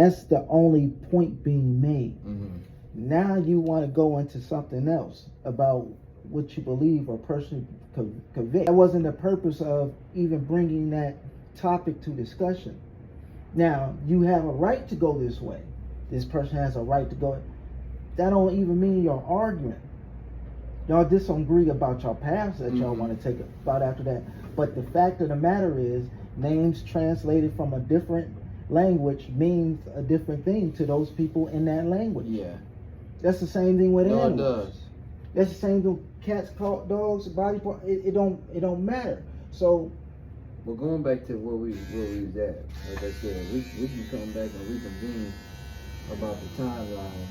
That's the only point being made. Now you want to go into something else about what you believe or personally convict. That wasn't the purpose of even bringing that topic to discussion. Now, you have a right to go this way. This person has a right to go. That don't even mean you're arguing. Y'all disagree about your paths that y'all want to take about after that. But the fact of the matter is, names translated from a different language means a different thing to those people in that language. Yeah. That's the same thing with animals. No, it does. That's the same thing with cats, dogs, body part. It don't matter. So, well, going back to where we was at, like I said, we can come back and reconvene about the timeline,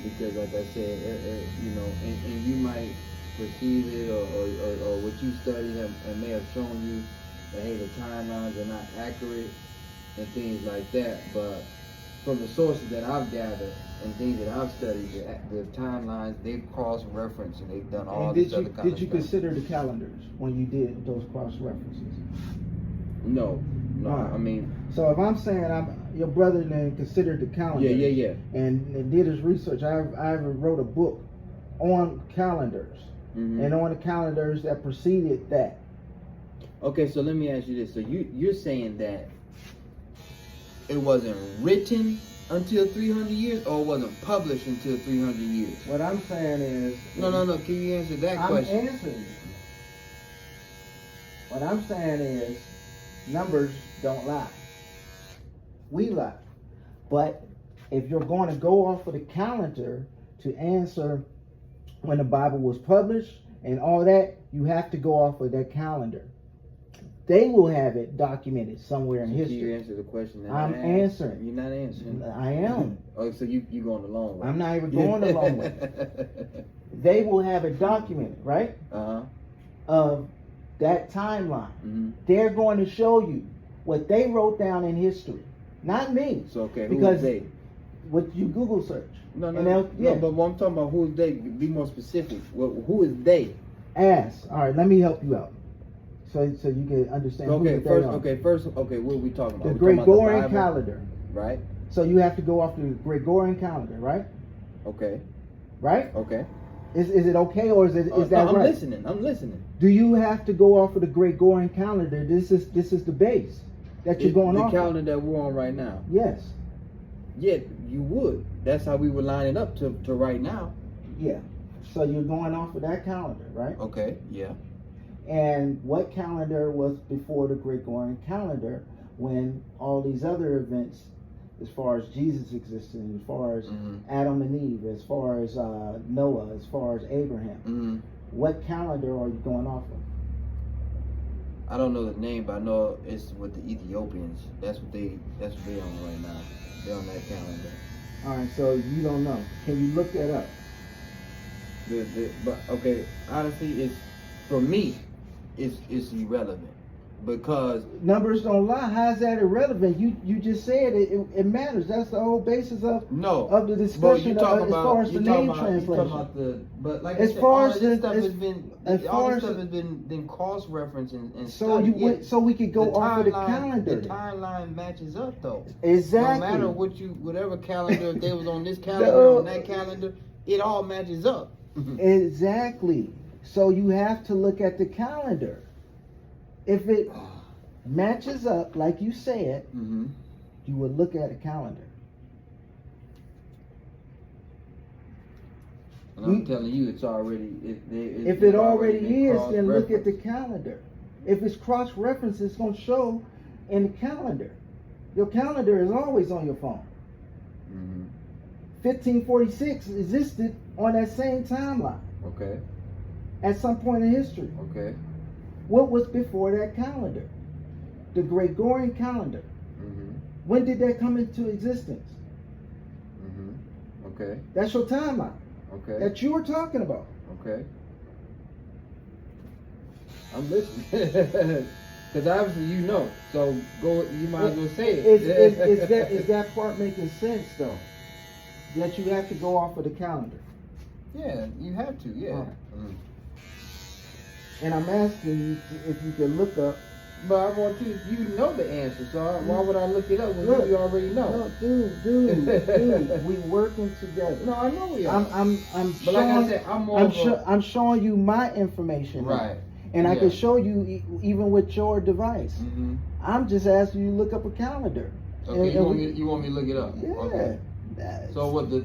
because like I said, you know, and you might perceive it or what you studied and may have shown you that hey, the timelines are not accurate and things like that, but from the sources that I've gathered and things that I've studied, the timelines, they've cross-referenced and they've done all this other kind of stuff. Did you consider the calendars when you did those cross-references? No, Right. I mean... So if I'm saying your brother then considered the calendars and did his research, I wrote a book on calendars and on the calendars that preceded that. Okay, so let me ask you this. So you're saying that it wasn't written until 300 years, or it wasn't published until 300 years? What I'm saying is... No. Can you answer that question? I'm answering you. What I'm saying is, numbers don't lie. We lie. But if you're going to go off of the calendar to answer when the Bible was published and all that, you have to go off of that calendar. They will have it documented somewhere in history. You answer the question that I'm answering. You're not answering. I am. Oh, so you going the long way. I'm not even going the long way. They will have it documented, right? Of that timeline. They're going to show you what they wrote down in history. Not me. So, okay, because who is they? What you Google search. No, but what I'm talking about, who is they? Be more specific. Who is they? Ask. All right, let me help you out. So you can understand. Okay, first, what are we talking about? The Gregorian calendar. Right. So you have to go off the Gregorian calendar, right? Okay. Right? Okay. Is it okay, or is that I'm right? I'm listening. Do you have to go off of the Gregorian calendar? This is the base that you're going off. The calendar that we're on right now. Yes. Yeah, you would. That's how we would line it up to right now. Yeah. So you're going off of that calendar, right? Okay. Yeah. And what calendar was before the Gregorian calendar when all these other events, as far as Jesus existed, as far as Adam and Eve, as far as Noah, as far as Abraham, what calendar are you going off of? I don't know the name, but I know it's with the Ethiopians. That's what they on right now. They're on that calendar. All right, so you don't know. Can you look that up? But okay, honestly, it's for me. It's irrelevant because numbers don't lie. How's that irrelevant? You just said it matters. That's the whole basis of the discussion as far as the name translation. But like as far as this stuff has been cross referenced and so so we could go off of the calendar. The timeline matches up though. Exactly. No matter whatever calendar, if they was on this calendar on that calendar, it all matches up. Exactly. So you have to look at the calendar. If it matches up, like you said, you would look at a calendar. And I'm telling you, it's already... If it already is, then look at the calendar. If it's cross-referenced, it's going to show in the calendar. Your calendar is always on your phone. 1546 existed on that same timeline. Okay. At some point in history. Okay. What was before that calendar? The Gregorian calendar. When did that come into existence? Okay. That's your timeline. Okay. That you were talking about. Okay. I'm listening. Because obviously you know. So go. You might as well say it. Is that part making sense though? That you have to go off of the calendar. Yeah, you have to. Yeah. And I'm asking you if you can look up But I want you know the answer, so why would I look it up when you already know? No, dude, we working together. No, I know we are. I'm but showing, like I said, I'm showing you my information. Right. And I can show you even with your device. Mm-hmm. I'm just asking you to look up a calendar. Okay, you want me to look it up? Yeah. Okay. So what the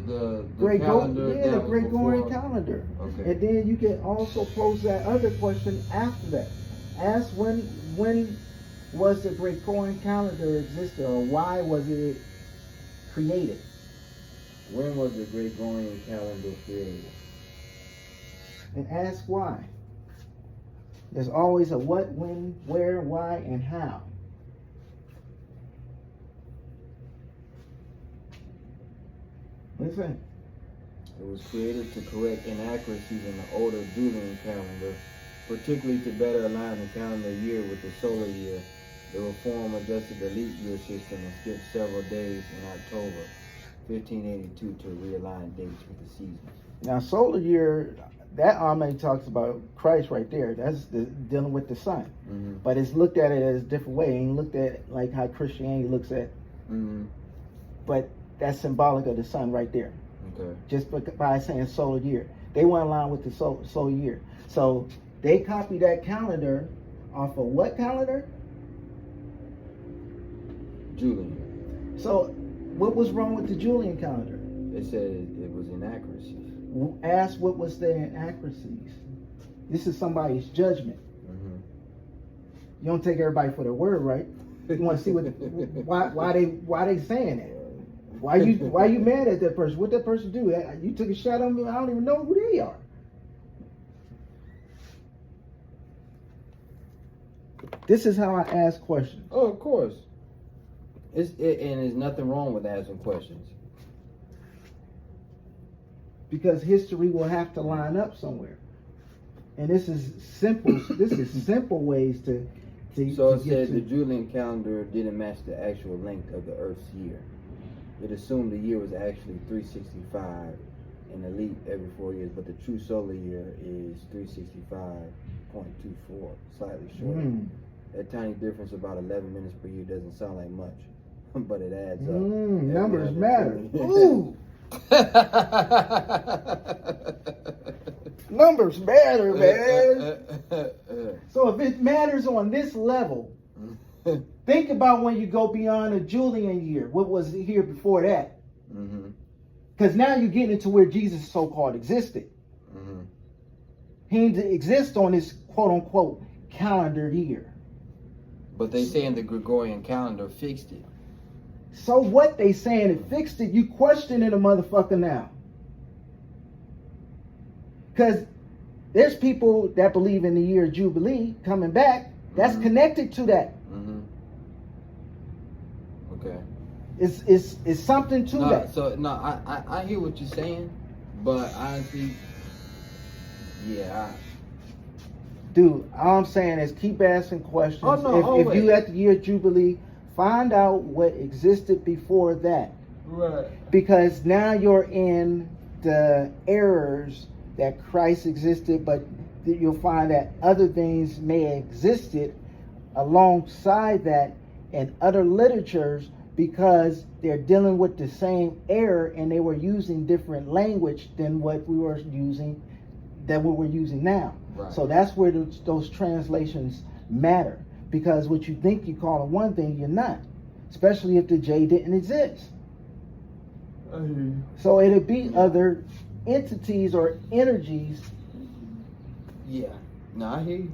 Gregorian, calendar? the Gregorian calendar. Okay. And then you can also pose that other question after that. Ask when was the Gregorian calendar existed, or why was it created? When was the Gregorian calendar created? And ask why. There's always a what, when, where, why, and how. Listen. It was created to correct inaccuracies in the older Julian calendar, particularly to better align the calendar year with the solar year. The reform adjusted the leap year system and skipped several days in October 1582 to realign dates with the seasons. Now, solar year, that already talks about Christ right there. That's dealing with the sun. Mm-hmm. But it's looked at it as a different way. It ain't looked at like how Christianity looks at. Mm-hmm. But that's symbolic of the sun right there. Okay. Just by saying solar year. They want to align with the solar year. So they copy that calendar off of what calendar? Julian. So what was wrong with the Julian calendar? It said it was inaccuracies. Ask what was the inaccuracies. This is somebody's judgment. Mm-hmm. You don't take everybody for their word, right? You want to see why they saying that. Why you mad at that person? What that person do? You took a shot on me. I don't even know who they are. This is how I ask questions. Oh, of course. And there's nothing wrong with asking questions. Because history will have to line up somewhere. And this is simple. This is simple ways to So it said the Julian calendar didn't match the actual length of the Earth's year. It assumed the year was actually 365 and a leap every 4 years, but the true solar year is 365.24, slightly shorter. That tiny difference, about 11 minutes per year, doesn't sound like much, but it adds up. Numbers matter. Ooh. Numbers matter, man. So if it matters on this level, think about when you go beyond a Julian year. What was here before that? Because now you're getting into where Jesus so-called existed. He didn't exist on this quote-unquote calendar year. But they saying the Gregorian calendar fixed it. So what they saying it fixed it? You questioning a motherfucker now. Because there's people that believe in the year of Jubilee coming back. That's connected to that. Okay. It's something to that. So I hear what you're saying, but honestly, Dude, all I'm saying is keep asking questions. Oh, no, if you at the year of Jubilee, find out what existed before that. Right. Because now you're in the errors that Christ existed, but you'll find that other things may have existed alongside that in other literatures because they're dealing with the same error and they were using different language than what we were using now. Right. So that's where those translations matter, because what you think you call it one thing, you're not, especially if the J didn't exist. So it'd be other entities or energies. Yeah. No, I hear you.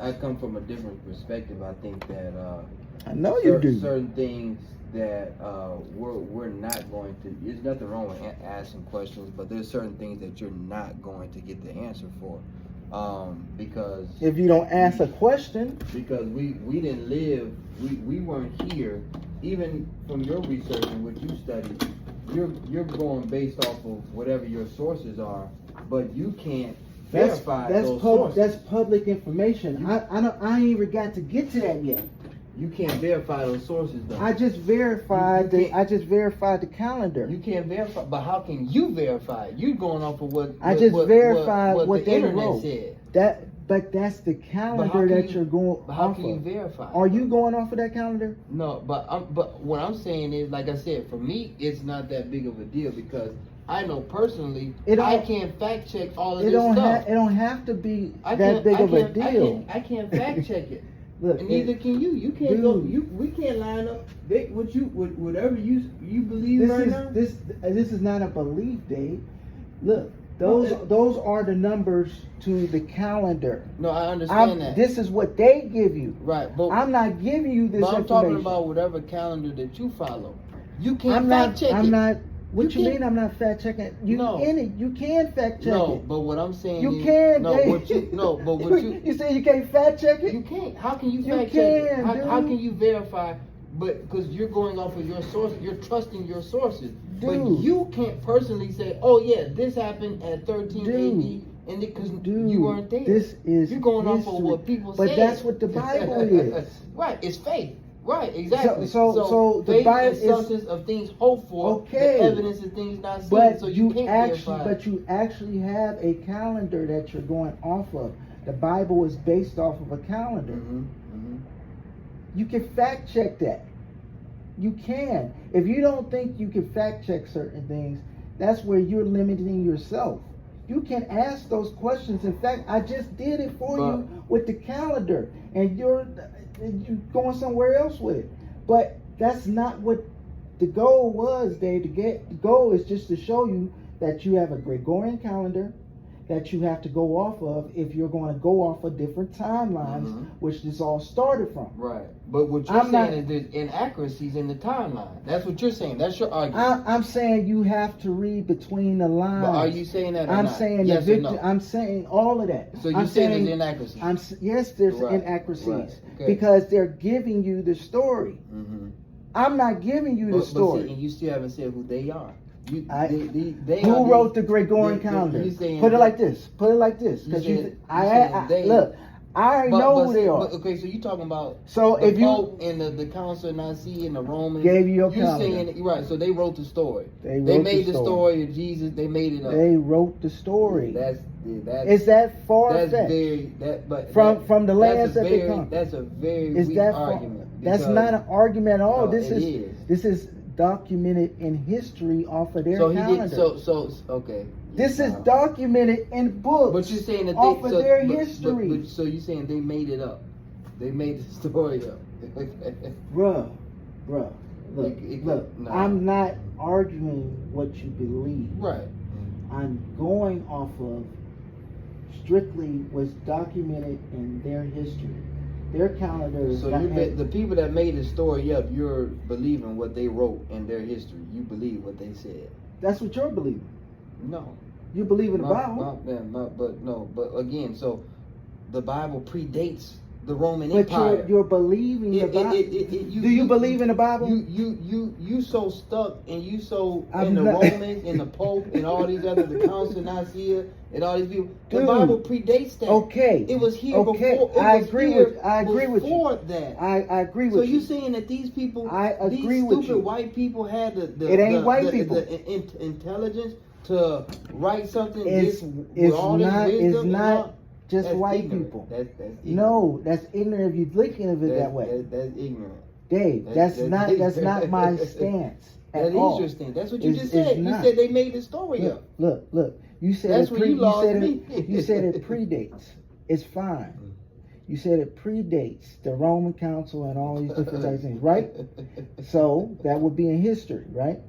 I come from a different perspective. I think that I know you do. Certain things that we're not going to. There's nothing wrong with asking questions, but there's certain things that you're not going to get the answer for, because if you don't ask a question, because we didn't live, we weren't here. Even from your research and what you studied, you're going based off of whatever your sources are, but you can't verify those sources. That's public information. I ain't even got to get to that yet. You can't verify those sources, though. I just verified the calendar. You can't verify, but how can you verify it? You're going off of what I just verified what the they internet wrote. said. But that's the But how calendar can that you- you're going But how off can you of. verify? Are you going off of that calendar? No, but what I'm saying is, like I said, for me, it's not that big of a deal because I know personally I can't fact check all of It this don't stuff. it don't have to be I that can't- big I of a can't- deal. I can't fact check it. Look, And neither can you. You can't go. Dude. We can't line up. Whatever you believe right now. This is not a belief, Dave. Look, those are the numbers to the calendar. No, I understand that. This is what they give you. Right, but I'm not giving you this but I'm information. talking about whatever calendar that you follow. You can't I'm fact not. check I'm it. not. What You you can't- mean? I'm not fact checking. You No. in it? You can fact check No, it. but what I'm saying You is can. no. Dave. What you no, but what you you say you can't fact check it? you can't. How can you You fact check it? can, How dude. can you verify? But because you're going off of your sources, you're trusting your sources. But Dude. you can't personally say, "Oh yeah, this happened at 13 AD," and because Dude, you weren't there. this is you're going off of history. what people But say. that's what the Bible is. Right, it's faith. Right, exactly. So the faith Bible is is- substance of things hoped for, Okay. the evidence of things not seen. But So you can't actually, verify. you actually have a calendar that you're going off of. The Bible is based off of a calendar. You can fact check that. You can. If you don't think you can fact check certain things, that's where you're limiting yourself. You can ask those questions. In fact, I just did it for you with the calendar, and you're going somewhere else with it. But that's not what the goal was, Dave. The goal is just to show you that you have a Gregorian calendar that you have to go off of if you're going to go off of different timelines, which this all started from. Right. But what you're saying is there's inaccuracies in the timeline. That's what you're saying. That's your argument. I'm saying you have to read between the lines. But are you saying that or I'm not? saying yes the or no? I'm saying all of that. So you're saying there's inaccuracies? Yes, there's Right, inaccuracies right, okay. because they're giving you the story. I'm not giving you the story. But see, and you still haven't said who they are. Who wrote the Gregorian calendar? Put it like this. Put it like this. Because look, I already know who they are. Okay, so you're talking about so the if Pope and the Council of Nicaea and the Romans gave you your you're calendar. saying right? So they wrote the story. They wrote made the story of Jesus. They made it up. They wrote the story. That's is that far that's fetched? very but from the lands that they come. That's a very is weak that argument. That's not an argument at all. No, This is documented in history off of their so calendar. he did so okay. This is documented in books. But you're saying that off they, of so, their but, history. But, so you're saying they made it up. They made the story up. Bruh, look, no. I'm not arguing what you believe. Right. I'm going off of strictly what's documented in their history. Their calendar is So the people that made the story up, you're believing what they wrote in their history. You believe what they said. That's what you're believing. No. You believe in the Bible. But again, so the Bible predates the Roman but Empire. you're believing the Bible. Do you believe in the Bible? You so stuck and you so I'm in the not- Romans and the Pope and all these other the Council of Nicaea and all these people. The Dude. Bible predates that. Okay. It was here Okay. before. I agree with you. Before that. I agree So with you. you saying that these people, I agree these with stupid you. white people had It ain't white people. the intelligence to write something It's with all this wisdom it's and not all? just That's white ignorant. people. That's ignorant. No, that's ignorant if you're looking at it that way. That's ignorant. Dave, that's not my stance at That all. is your stance. That's what you It's- just it's said. You not. said they made the story up. Look. You said That's where you lost me. You said it predates. It's fine. You said it predates the Roman Council and all these different types of things, right? So that would be in history, right?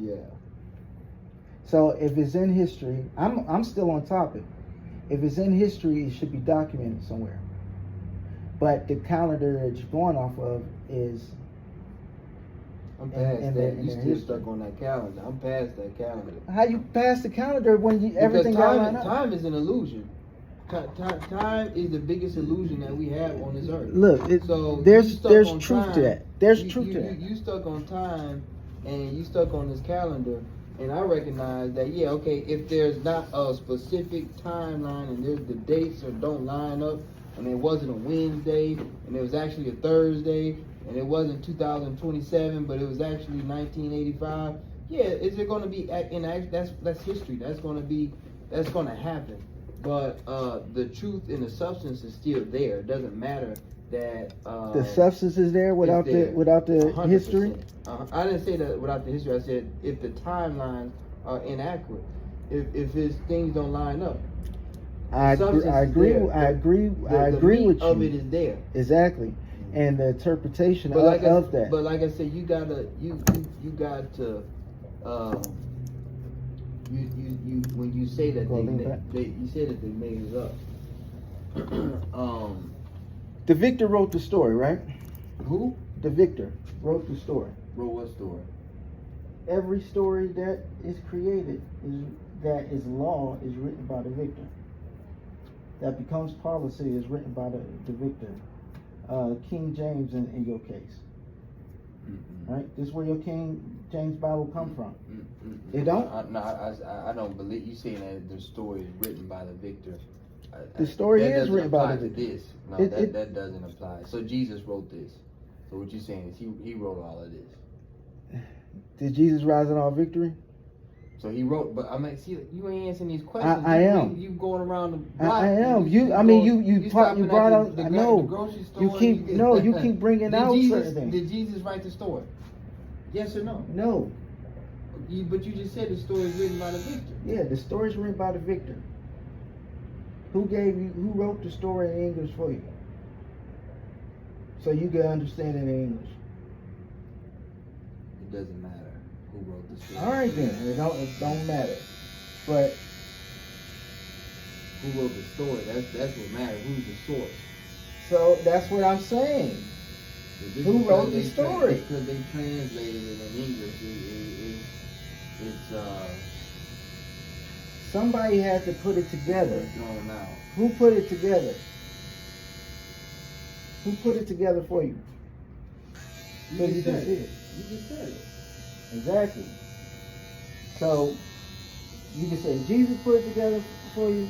Yeah. So if it's in history, I'm still on topic. If it's in history, it should be documented somewhere. But the calendar that you're going off of is I'm past in that. their You still history. stuck on that calendar. I'm past that calendar. how you pass the calendar when everything got Because lined up. time is an illusion. Time is the biggest illusion that we have on this earth. Look, So there's you stuck on truth time. to that. There's You- truth you, to that. You stuck on time, and you stuck on this calendar, and I recognize that. Yeah, okay. If there's not a specific timeline, and there's the dates or don't line up, and it wasn't a Wednesday, and it was actually a Thursday, and it wasn't 2027, but it was actually 1985. Yeah, is it going to be that's history? That's going to happen. But the truth and the substance is still there. It doesn't matter that The substance is there without there. the 100%. history. I didn't say that without the history. I said if the timelines are inaccurate, if his things don't line up. I agree. Substance I is agree. there. I agree. The I agree meat with you. of it is there. Exactly, and the interpretation But like of that. But like I said, you got to you when you say that you say that they made it up. The victor wrote the story, right? Who? The victor wrote the story. Wrote what story? Every story that is created that is law is written by the victor. That becomes policy is written by the victor. King James in your case. Right? This is where your King James Bible come from. It don't? I don't believe you saying that the story is written by the victor. The story that is written by the to victor. this. No, that doesn't apply. So Jesus wrote this. So what you're saying is he wrote all of this. Did Jesus rise in all victory? So he wrote, but I mean, see, you ain't answering these questions. I am. You going around the block. I am. You brought out. I know. You keep bringing out certain things. Did Jesus write the story? Yes or no? No. But you just said the story is written by the victor. Yeah, the story is written by the victor. Who wrote the story in English for you? So you can understand it in English. It doesn't matter who wrote the story. All right then, it don't matter. But who wrote the story? That's what matters. Who's the source? So that's what I'm saying. Who wrote the story? Because they translated it in English. It's somebody had to put it together. Thrown out. Who put it together? Who put it together for you? You just said it. You just said it. Exactly. So you can say Jesus put it together for you.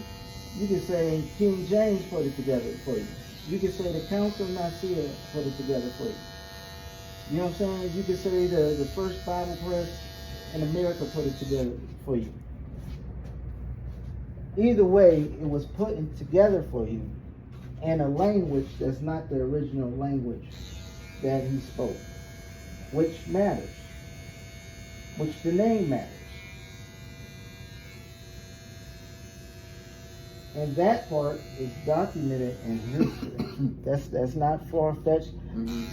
You can say King James put it together for you. You can say the Council of Nicaea put it together for you. You know what I'm saying? You can say the first Bible press in America put it together for you. Either way, it was put together for you in a language that's not the original language that he spoke, which matters, which the name matters. And that part is documented in history. That's not far-fetched.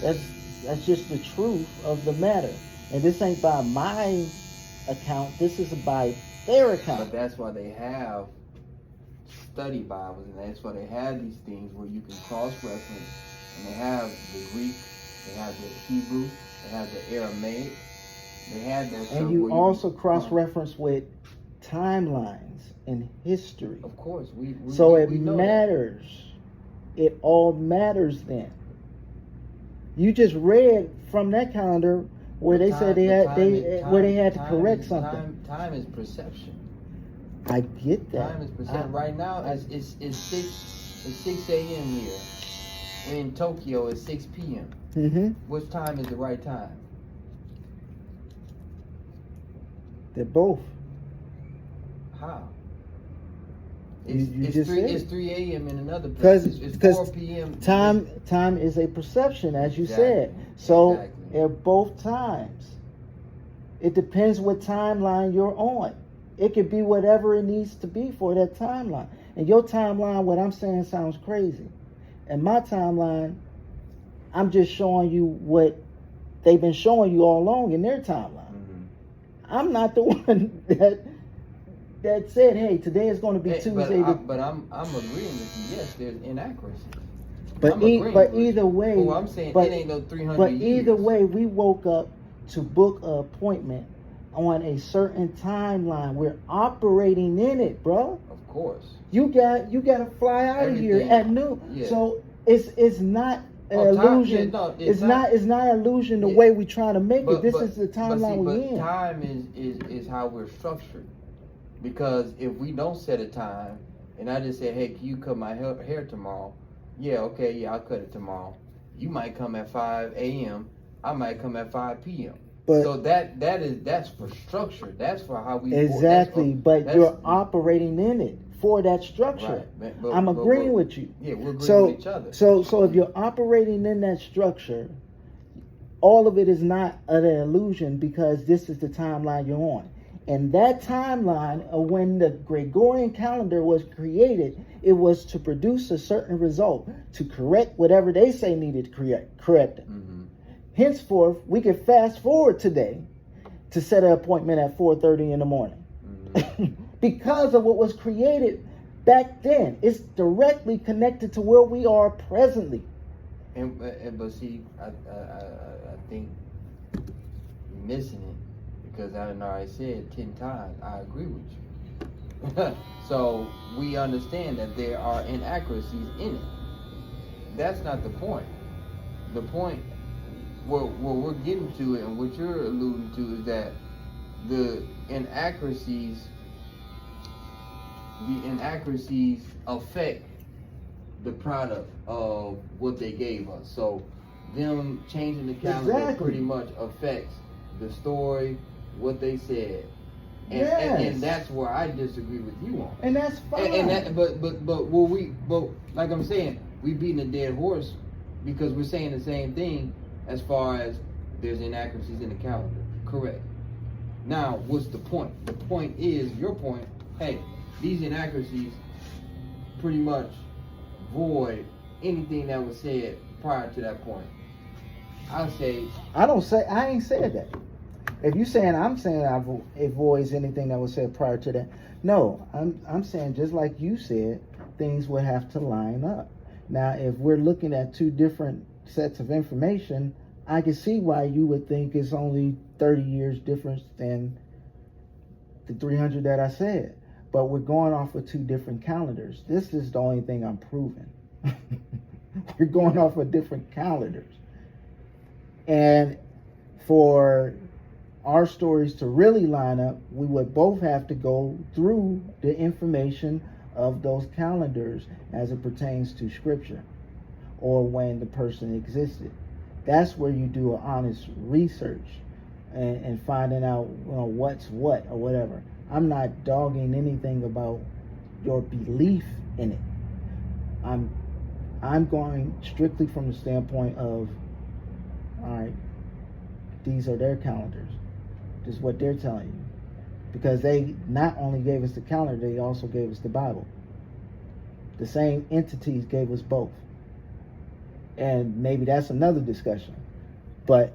That's just the truth of the matter. And this ain't by my account. This is by their account. But that's why they have study Bibles, and that's why they have these things where you can cross-reference. And they have the Greek, they have the Hebrew, they have the Aramaic. They have that. And you also cross-reference with timelines and history. Of course, we matters. It all matters then. You just read from that calendar where they said they had to correct something. Time is perception. I get that. Time is perception. Right now it's 6 a.m. here. In Tokyo it's 6 p.m. Mm-hmm. Which time is the right time? They're both. How? It's 3 a.m. in another place. It's 4 p.m. Time is a perception, as you said. So they're both times. It depends what timeline you're on. It could be whatever it needs to be for that timeline. And your timeline, what I'm saying sounds crazy. And my timeline, I'm just showing you what they've been showing you all along in their timeline. Mm-hmm. I'm not the one that said, "Hey, today is going to be Tuesday." But I'm agreeing with you. Yes, there's inaccuracy. But either way, I'm saying it ain't no 300 But years. either way, we woke up to book an appointment on a certain timeline. We're operating in it, bro. Of course. You got to fly out of here at noon. Yeah. So it's not an illusion. It's not an illusion the way we trying to make it. This is the timeline we're in. Time is how we're structured. Because if we don't set a time, and I just say, "Hey, can you cut my hair tomorrow?" Yeah, okay, yeah, I'll cut it tomorrow. You might come at 5 a.m. I might come at 5 p.m. So that's for structure. That's for how we exactly. But you're operating in it for that structure. Right. I'm agreeing with you. Yeah, we're agreeing with each other. So if you're operating in that structure, all of it is not an illusion because this is the timeline you're on. And that timeline of when the Gregorian calendar was created, it was to produce a certain result, to correct whatever they say needed to correct it. Mm-hmm. Henceforth, we can fast forward today to set an appointment at 4:30 in the morning. Mm-hmm. Because of what was created back then. It's directly connected to where we are presently. But see, I think you're missing it because I done already said 10 times. I agree with you. So we understand that there are inaccuracies in it. That's not the point. The point, what we're getting to and what you're alluding to is that the inaccuracies affect the product of what they gave us. So them changing the calendar pretty much affects the story, what they said. And that's where I disagree with you on. And that's fine. But like I'm saying, we beating a dead horse because we're saying the same thing as far as there's inaccuracies in the calendar. Correct. Now, what's the point? The point is, your point, hey, these inaccuracies pretty much void anything that was said prior to that point. I ain't said that. If you saying I'm saying it voids anything that was said prior to that, no, I'm saying just like you said, things would have to line up. Now, if we're looking at two different sets of information, I can see why you would think it's only 30 years difference than the 300 that I said. But we're going off of two different calendars. This is the only thing I'm proving. We're going off of different calendars. And for our stories to really line up, we would both have to go through the information of those calendars as it pertains to scripture or when the person existed. That's where you do an honest research and finding out what's what or whatever. I'm not dogging anything about your belief in it. I'm going strictly from the standpoint of, all right, these are their calendars. This is what they're telling you. Because they not only gave us the calendar, they also gave us the Bible. The same entities gave us both. And maybe that's another discussion. But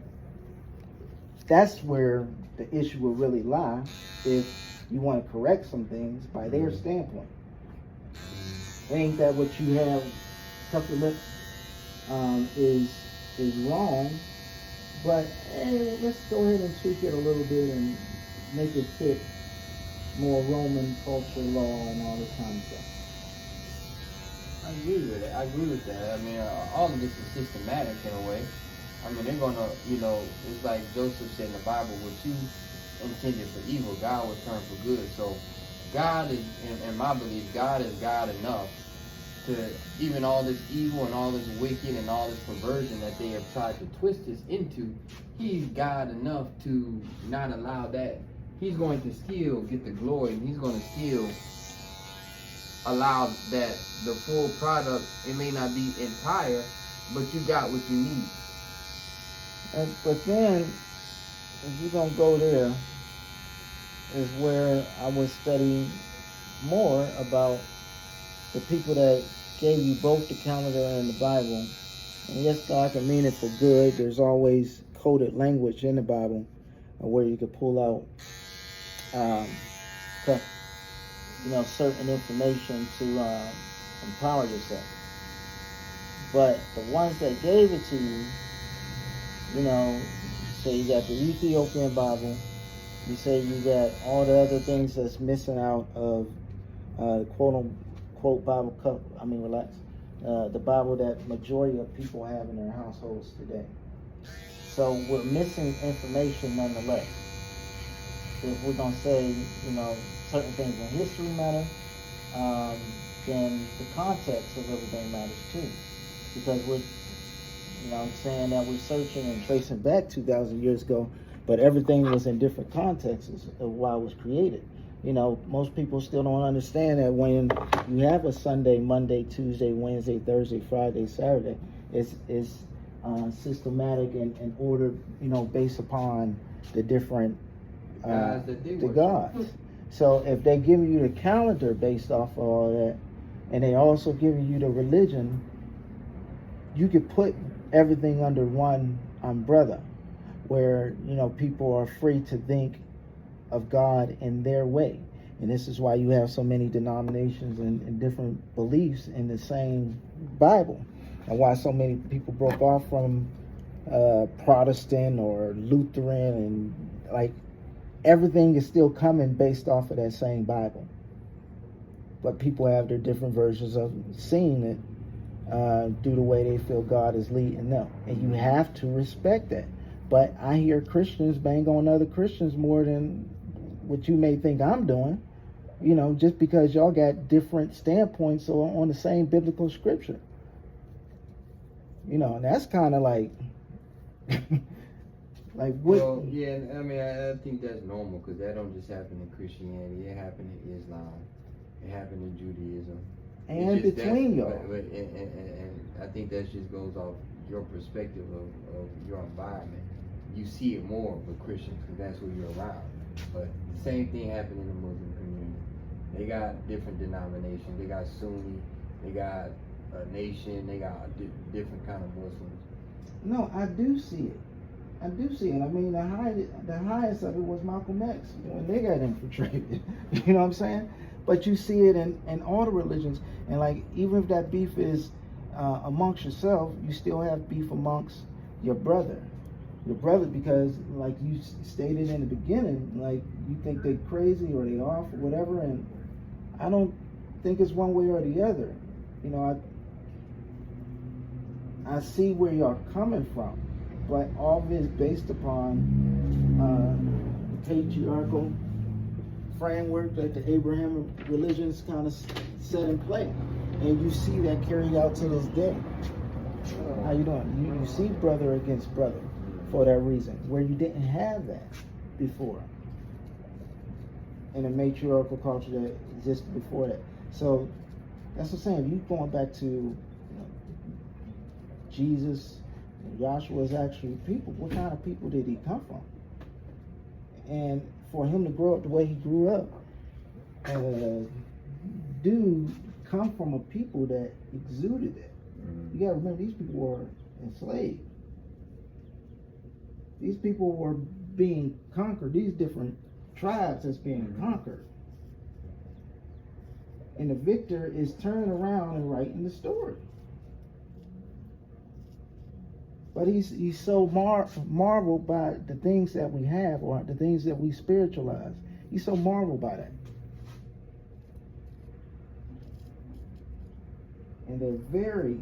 that's where the issue will really lie if you want to correct some things by their standpoint. Ain't that what you have, Tucker Lips, is wrong, but let's go ahead and tweak it a little bit and make it fit more Roman culture, law, and all this kind of stuff. I agree with it. I agree with that. I mean, all of this is systematic in a way. I mean, they're gonna, it's like Joseph said in the Bible, what you intended for evil, God will turn for good. So God is, in my belief, God is God enough to, even all this evil and all this wicked and all this perversion that they have tried to twist us into, He's God enough to not allow that. He's going to still get the glory, and He's going to still allow that the full product, it may not be entire, but you got what you need. But then, if you're going to go there, is where I was studying more about the people that gave you both the calendar and the Bible. And yes, God can mean it for good. There's always coded language in the Bible where you can pull out certain information to empower yourself. But the ones that gave it to you, say you got the Ethiopian Bible, you say you got all the other things that's missing out of quote-unquote Bible cup. The Bible that majority of people have in their households today. So we're missing information nonetheless. If we're going to say, certain things in history matter, then the context of everything matters too. Because we're, saying that we're searching and tracing back 2,000 years ago, but everything was in different contexts of why it was created. You know, most people still don't understand that when you have a Sunday, Monday, Tuesday, Wednesday, Thursday, Friday, Saturday, it's systematic and ordered, you know, based upon the different the gods. So if they give you the calendar based off of all that, and they also giving you the religion, you could put everything under one umbrella, where, you know, people are free to think of God in their way. And this is why you have so many denominations and different beliefs in the same Bible, and why so many people broke off from Protestant or Lutheran, and like everything is still coming based off of that same Bible. But people have their different versions of seeing it through the way they feel God is leading them. And you have to respect that. But I hear Christians bang on other Christians more than what you may think I'm doing, you know, just because y'all got different standpoints on the same biblical scripture. You know, and that's kind of like, like what? Well, yeah, I mean, I think that's normal, because that don't just happen in Christianity. It happened in Islam. It happened in Judaism. And between y'all. And I think that just goes off your perspective of your environment. You see it more with Christians, because that's who you're around. But the same thing happened in the Muslim community. They got different denominations. They got Sunni. They got a nation. They got different kind of Muslims. No, I do see it. I do see it. I mean, the highest of it was Malcolm X when they got infiltrated. You know what I'm saying? But you see it in all the religions. And like, even if that beef is amongst yourself, you still have beef amongst your brother. Your brother, because like you stated in the beginning, like you think they crazy or they off or whatever, and I don't think it's one way or the other. You know, I see where y'all coming from, but all of it is based upon the patriarchal framework that the Abrahamic religions kind of set in play, and you see that carried out to this day. How you doing? You see brother against brother for that reason, where you didn't have that before in a matriarchal culture that existed before that. So that's what I'm saying. You going back to, you know, Jesus, Yahshua's actually people. What kind of people did he come from? And for him to grow up the way he grew up, dude come from a people that exuded it. You gotta remember, these people were enslaved. These people were being conquered. These different tribes that's being conquered. And the victor is turning around and writing the story. But he's so marveled by the things that we have, or the things that we spiritualize. He's so marveled by that. And they're very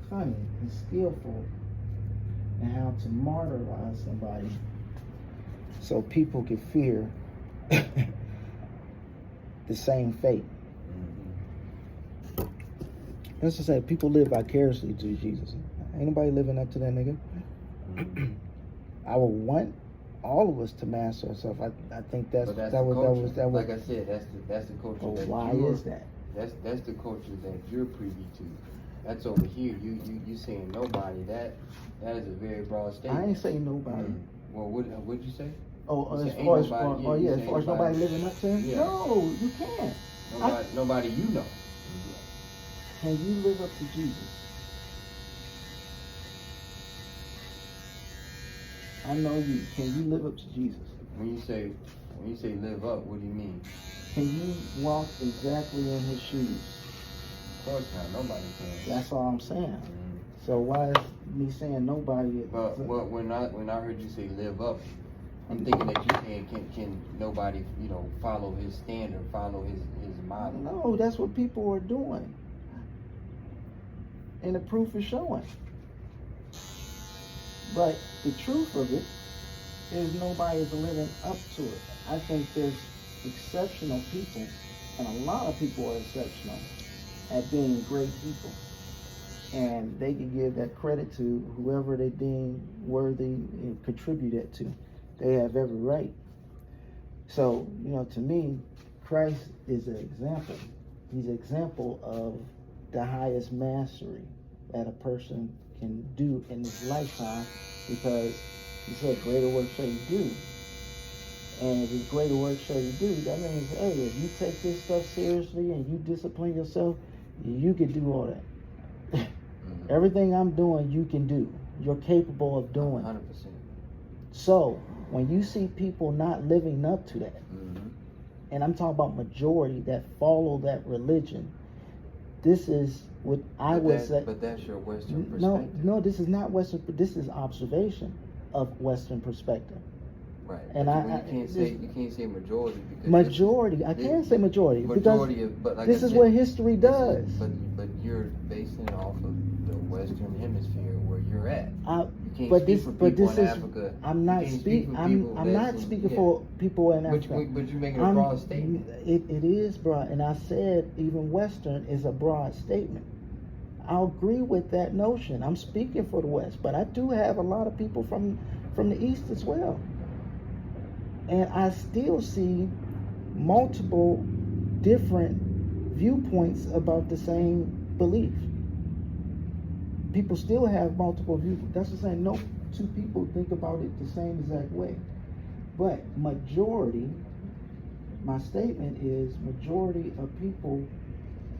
cunning and skillful in how to martyrize somebody so people can fear the same fate. That's to say, people live vicariously to Jesus. Ain't nobody living up to that nigga. I would want all of us to master ourselves. I think that was like I said, that's the culture. But why is that? That's the culture that you're privy to. That's over here. You saying nobody. That is a very broad statement. I ain't saying nobody. Well, what'd you say? As far as nobody living up to him? Yeah. No, you can't. Nobody you know. Can you live up to Jesus? I know you. Can you live up to Jesus? When you say live up, what do you mean? Can you walk exactly in his shoes? Of course not. Nobody can. That's all I'm saying. So why is me saying nobody? But when I heard you say live up, I'm thinking that you're saying can nobody, you know, follow his standard, follow his model. No, that's what people are doing, and the proof is showing. But the truth of it is nobody is living up to it. I think there's exceptional people, and a lot of people are exceptional at being great people. And they can give that credit to whoever they deem worthy and contribute it to. They have every right. So, to me, Christ is an example. He's an example of the highest mastery that a person can do in his lifetime, because he said, greater work shall you do. And if it's greater work shall you do, that means, hey, if you take this stuff seriously and you discipline yourself, you can do all that. Everything I'm doing, you can do. You're capable of doing. 100%. So, when you see people not living up to that, and I'm talking about majority that follow that religion, this is what I would say. But that's your Western perspective. No, this is not Western. This is observation of Western perspective. Right. And you can't say majority because majority. I can't say majority because but like this is what history does. But you're basing it off of the Western Hemisphere where you're at. You can't but speak this, for but people this in is. Africa. I'm not speaking. I'm not speaking for people in Africa. But you're making a broad statement. It is broad, and I said even Western is a broad statement. I'll agree with that notion. I'm speaking for the West, but I do have a lot of people from the East as well. And I still see multiple different viewpoints about the same belief. People still have multiple viewpoints. That's the same. No two people think about it the same exact way. But majority, my statement is majority of people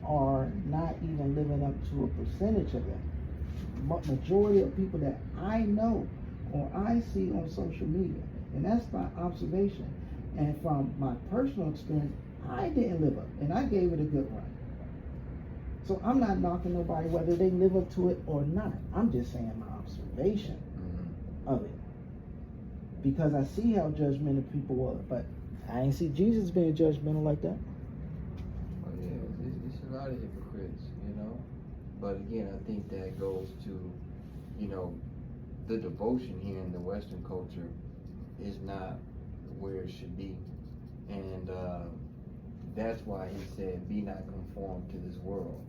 are not even living up to a percentage of that. Majority of people that I know or I see on social media, and that's my observation. And from my personal experience, I didn't live up, and I gave it a good run. So I'm not knocking nobody whether they live up to it or not. I'm just saying my observation of it. Because I see how judgmental people were, but I ain't see Jesus being judgmental like that. Oh yeah, it's a lot of hypocrites, But again, I think that goes to, the devotion here in the Western culture is not where it should be. And that's why he said, be not conformed to this world.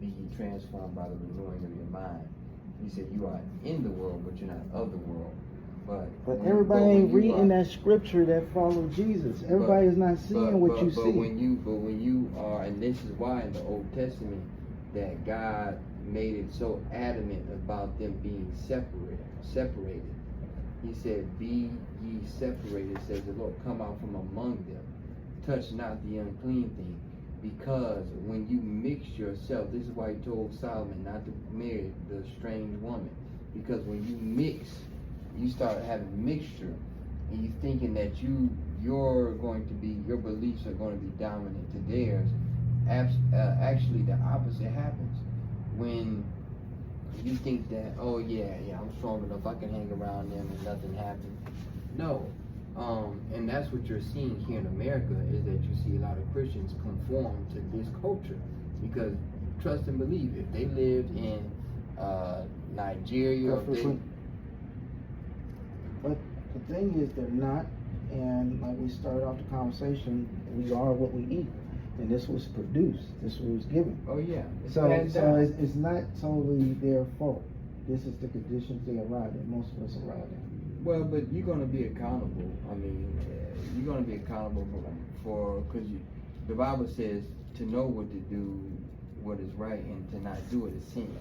Be ye transformed by the renewing of your mind. He said, you are in the world, but you're not of the world. But everybody ain't reading that scripture that follow Jesus. Everybody is not seeing what you see. But when you are, and this is why in the Old Testament that God made it so adamant about them being separated. He said, be ye separated, says the Lord, come out from among them. Touch not the unclean thing. Because when you mix yourself, this is why he told Solomon not to marry the strange woman. Because when you mix, you start having mixture, and you thinking that your beliefs are going to be dominant to theirs. Actually, the opposite happens. When you think that, oh yeah, I'm strong enough, I can hang around them and nothing happens. No. And that's what you're seeing here in America, is that you see a lot of Christians conform to this culture. Because trust and believe, if they lived in Nigeria, but the thing is, they're not. And like we started off the conversation, we are what we eat. And this was produced. This was given. Oh yeah. So it's not totally their fault. This is the conditions they arrived in. Most of us arrived in. Well, but you're going to be accountable. I mean, you're going to be accountable for because the Bible says to know what to do, what is right, and to not do it is sin.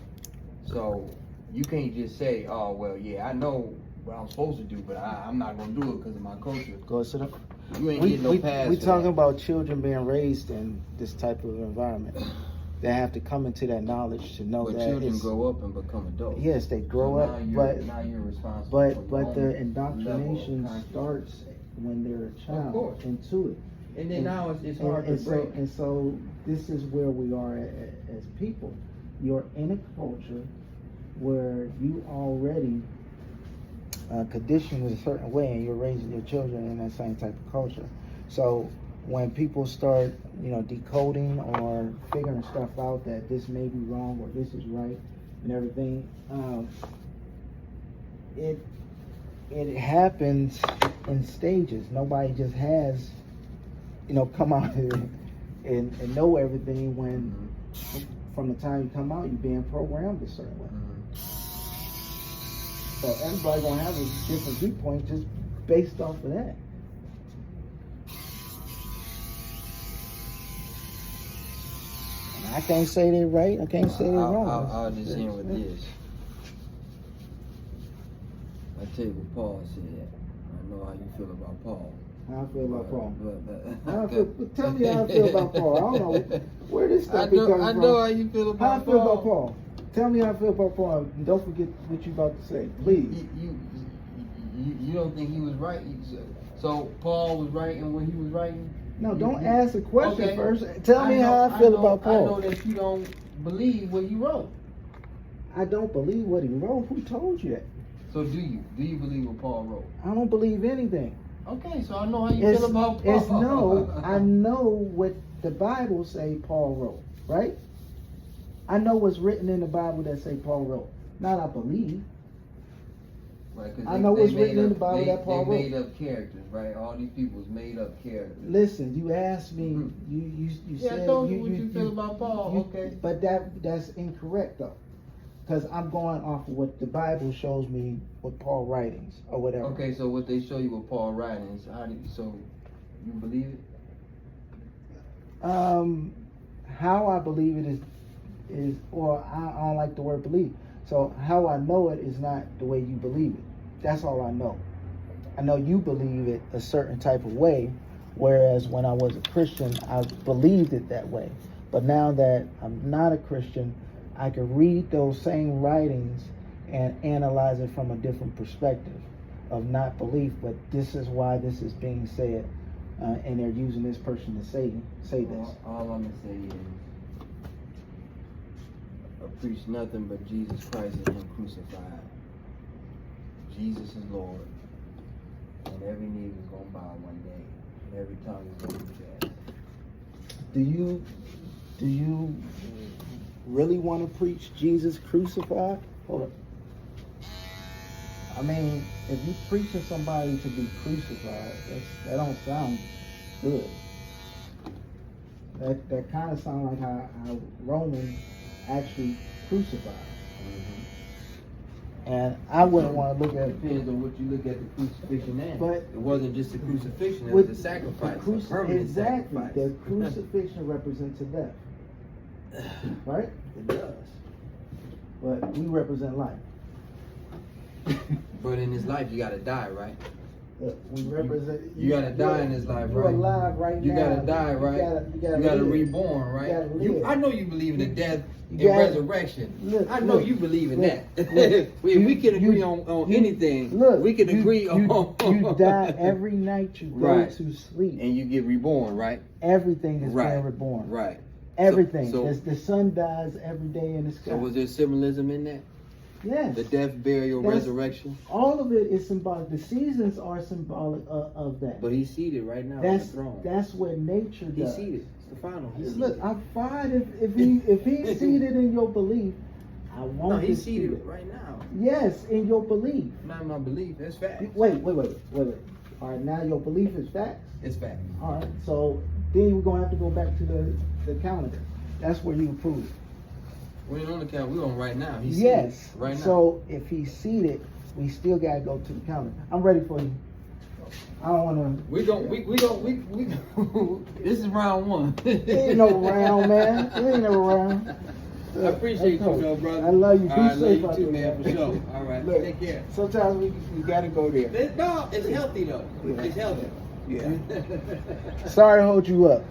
So you can't just say, oh well, yeah, I know what I'm supposed to do, but I'm not going to do it because of my culture. Go sit up. You ain't getting no pass. We're talking about children being raised in this type of environment. They have to come into that knowledge to know that children grow up and become adults. Yes, they grow up, now you're responsible. But the indoctrination starts when they're a child into it. And then now it's hard to break. And so this is where we are as people. You're in a culture where you already conditioned a certain way, and you're raising your children in that same type of culture. So when people start, decoding or figuring stuff out that this may be wrong or this is right and everything, it happens in stages. Nobody just has, come out and know everything when from the time you come out, you're being programmed a certain way. So everybody's gonna have a different viewpoint just based off of that. I can't say they're right. I can't say they're wrong. I'll just end with this. I tell you what Paul said. I know how you feel about Paul. How I feel about Paul. But Tell me how I feel about Paul. I don't know where this stuff be coming from. I know how you feel about Paul. How I feel about Paul. Tell me how I feel about Paul. And don't forget what you about to say, please. You don't think he was right? So Paul was right in what he was writing? No, don't ask a question okay. first. Tell me how I feel about Paul. I know that you don't believe what he wrote. I don't believe what he wrote. Who told you that? So do you? Do you believe what Paul wrote? I don't believe anything. Okay, so I know how you feel about Paul. I know what the Bible say Paul wrote, right? I know what's written in the Bible that say Paul wrote. Not I believe. Right, I know what's written in the Bible that Paul wrote. They made up characters, right? All these people's made up characters. Listen, you asked me. You said I told you what you feel about Paul. Okay, but that's incorrect though, because I'm going off of what the Bible shows me with Paul writings or whatever. Okay, so what they show you with Paul writings, so you believe it? How I believe it is, or I don't like the word believe. So how I know it is not the way you believe it. That's all I know. I know you believe it a certain type of way, whereas when I was a Christian, I believed it that way. But now that I'm not a Christian, I can read those same writings and analyze it from a different perspective of not belief, but this is why this is being said, and they're using this person to say this. All I'm gonna say is, I preach nothing but Jesus Christ and Him crucified. Jesus is Lord, and every knee is gonna bow one day, and every tongue is gonna confess. Do you really want to preach Jesus crucified? Hold up. I mean, if you preaching somebody to be crucified, that don't sound good. That kind of sounds like how Romans actually crucified. And I wouldn't want to look at it. Depends on what you look at the crucifixion as. But it wasn't just a crucifixion; it was a sacrifice, a permanent exactly. sacrifice. The crucifixion represents a death, right? It does. But we represent life. But in this life, you gotta die, right? We represent. You gotta die in this life, you're right? Alive right you now. gotta die, right? You gotta reborn, right? I know you believe in the death and resurrection. I know you believe in that. we can agree on anything. We can agree on. You die every night you go to sleep, and you get reborn, right? Everything is being reborn, right? Everything. The sun dies every day in the sky. So was there symbolism in that? Yes. The death, burial, resurrection. All of it is symbolic. The seasons are symbolic of that. But he's seated right now on the throne. That's what nature does. He's seated. It's the final. Look, I'm fine if he's seated in your belief. I want. No, he's seated right now. Yes, in your belief. Not in my belief. That's facts. Wait. All right, now your belief is facts. It's facts. All right, so then we're gonna have to go back to the calendar. That's where you prove it. We ain't on the calendar. We're on right now. He's yes. Seated right now. So if he's seated, we still gotta go to the calendar. I'm ready for you. I don't wanna. We This is round one. It ain't no round, man. It ain't no round. I appreciate you, though, brother. I love you. Be safe out there, man, for sure. All right, look, take care. Sometimes we gotta go there. No, it's healthy though. Yeah. It's healthy. Yeah. Sorry to hold you up.